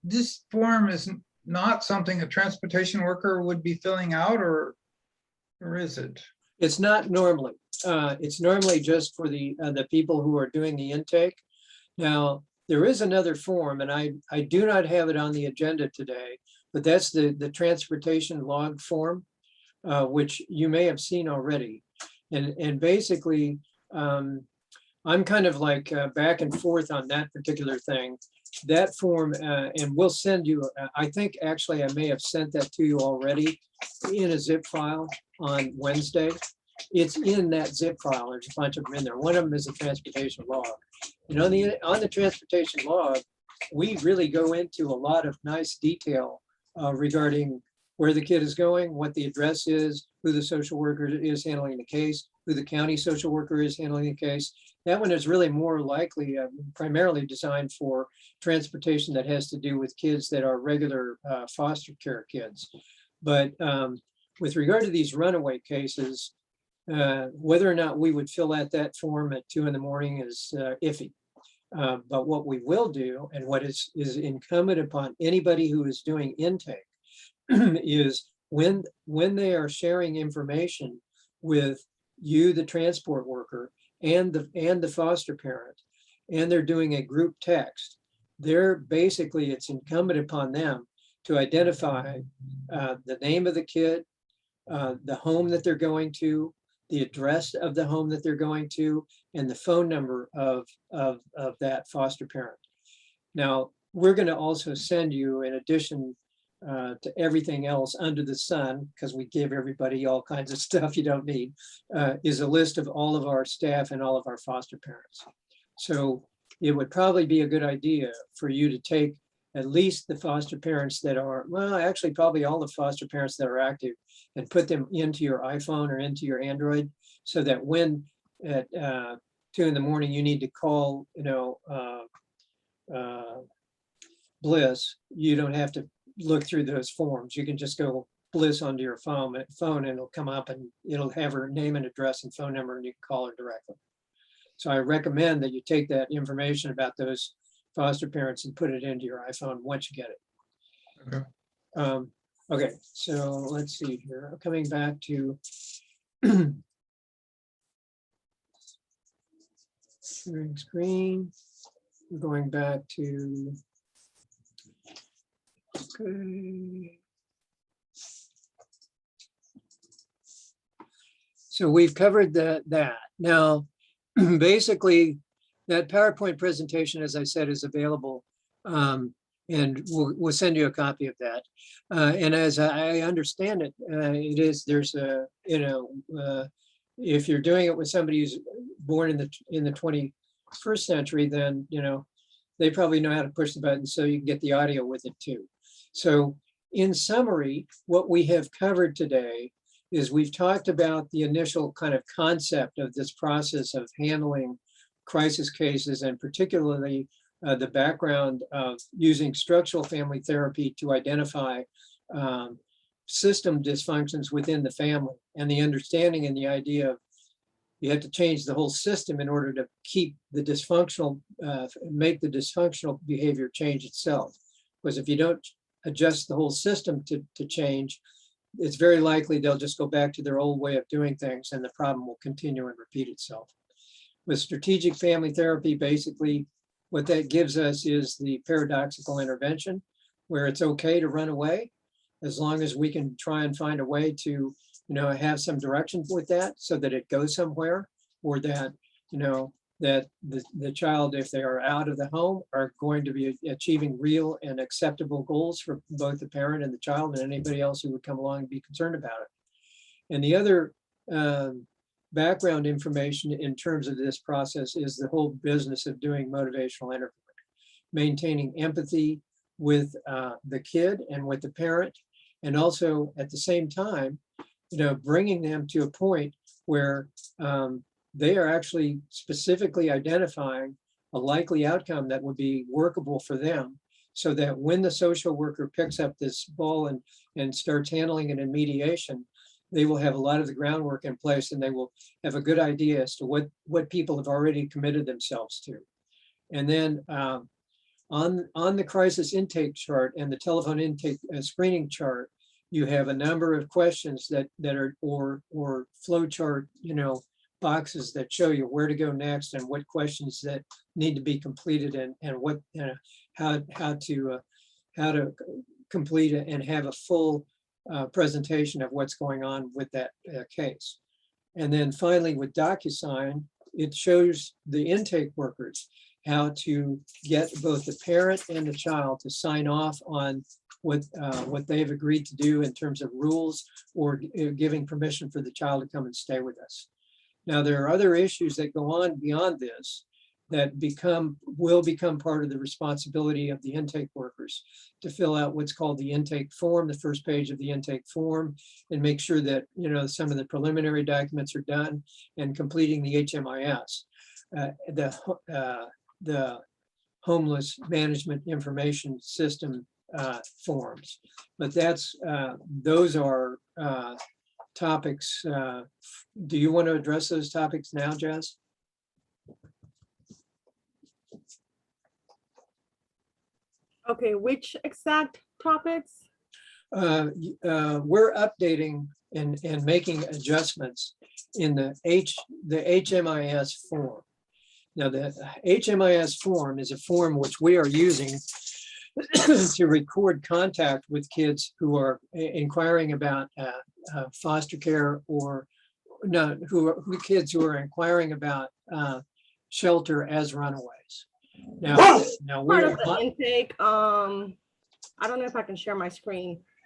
this form is not something a transportation worker would be filling out, or is it? It's not normally. It's normally just for the people who are doing the intake. Now, there is another form, and I do not have it on the agenda today, but that's the transportation log form, which you may have seen already. And basically, I'm kind of like back and forth on that particular thing. That form, and we'll send you, I think actually I may have sent that to you already in a zip file on Wednesday. It's in that zip file. There's a bunch of them in there. One of them is a transportation log. And on the transportation log, we really go into a lot of nice detail regarding where the kid is going, what the address is, who the social worker is handling the case, who the county social worker is handling the case. That one is really more likely primarily designed for transportation that has to do with kids that are regular foster care kids. But with regard to these runaway cases, whether or not we would fill out that form at 2 in the morning is iffy. But what we will do, and what is incumbent upon anybody who is doing intake, is when they are sharing information with you, the transport worker, and the foster parent, and they're doing a group text, it's incumbent upon them to identify the name of the kid, the home that they're going to, the address of the home that they're going to, and the phone number of that foster parent. Now, we're going to also send you, in addition to everything else under the sun, because we give everybody all kinds of stuff you don't need, is a list of all of our staff and all of our foster parents. So it would probably be a good idea for you to take at least the foster parents that are, well, actually probably all the foster parents that are active, and put them into your iPhone or into your Android, so that when at 2 in the morning you need to call, Bliss, you don't have to look through those forms. You can just go Bliss onto your phone and it'll come up and it'll have her name and address and phone number, and you can call her directly. So I recommend that you take that information about those foster parents and put it into your iPhone once you get it. Okay. Okay, so let's see here. Coming back to sharing screen. We're going back to, okay. So we've covered that. Now, basically, that PowerPoint presentation, as I said, is available, and we'll send you a copy of that. And as I understand it, if you're doing it with somebody who's born in the 21st century, then they probably know how to push the button, so you can get the audio with it too. So in summary, what we have covered today is we've talked about the initial kind of concept of this process of handling crisis cases, and particularly the background of using structural family therapy to identify system dysfunctions within the family, and the understanding and the idea of you have to change the whole system in order to keep the dysfunctional, make the dysfunctional behavior change itself. Because if you don't adjust the whole system to change, it's very likely they'll just go back to their old way of doing things, and the problem will continue and repeat itself. With strategic family therapy, basically what that gives us is the paradoxical intervention, where it's okay to run away as long as we can try and find a way to have some direction with that, so that it goes somewhere, or that that the child, if they are out of the home, are going to be achieving real and acceptable goals for both the parent and the child, and anybody else who would come along and be concerned about it. And the other background information in terms of this process is the whole business of doing motivational interviewing, maintaining empathy with the kid and with the parent, and also at the same time, bringing them to a point where they are actually specifically identifying a likely outcome that would be workable for them, so that when the social worker picks up this ball and starts handling it in mediation, they will have a lot of the groundwork in place, and they will have a good idea as to what people have already committed themselves to. And then On the crisis intake chart and the telephone intake screening chart, you have a number of questions that are, or flow chart, boxes that show you where to go next and what questions that need to be completed and what, how to complete it and have a full presentation of what's going on with that case. And then finally with DocuSign, it shows the intake workers how to get both the parent and the child to sign off on what they've agreed to do in terms of rules or giving permission for the child to come and stay with us. Now, there are other issues that go on beyond this that will become part of the responsibility of the intake workers to fill out what's called the intake form, the first page of the intake form, and make sure that, some of the preliminary documents are done and completing the HMIS, the Homeless Management Information System forms. But those are topics. Do you want to address those topics now, Jess? Okay, which exact topics? We're updating and making adjustments in the HMIS form. Now, the HMIS form is a form which we are using to record contact with kids who are inquiring about foster care, or no, kids who are inquiring about shelter as runaways. Now Part of the intake. I don't know if I can share my screen.